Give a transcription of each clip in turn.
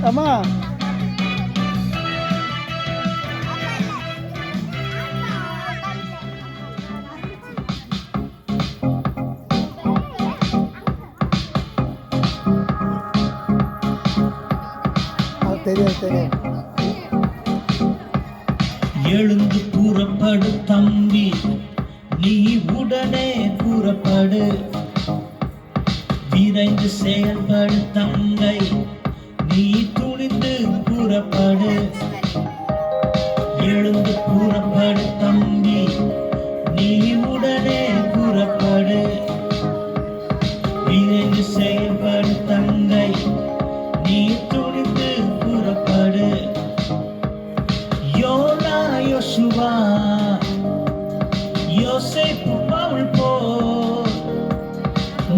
அம்மா தெரியும். எழுந்து கூறப்படு தம்பி, நீ உடனே கூறப்படு. விரைந்து செயல்படு தங்கை, நீ துணிந்து கூறப்படு. எழுந்து கூறப்படு தம்பி, நீ உடனே கூறப்படு. விரைந்து செயல்படு தங்கை, நீ துணிந்து கூறப்படு. யோனா யோசுவா யோசேப்பு பவுல் போல்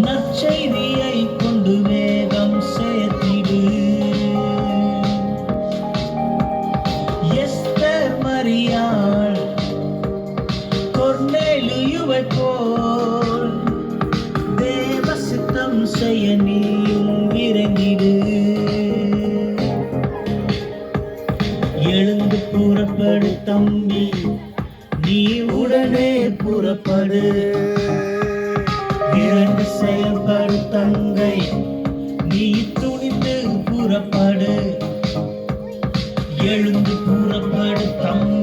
நற்செய்தியை கொண்டு வேகம் சேர்த்திடு. எஸ்தர் மரியாள் கொர்நேலியுவை போல் தேவ சித்தம் செய்ய நீயும் விரைந்திடு. எழுந்து புறப்படு தம்பி, நீ உடனே புறப்படு. விரைந்து செயல்படு தங்கை, நீ துணிந்து புறப்படு. எழுந்து புறப்படு தம்பி.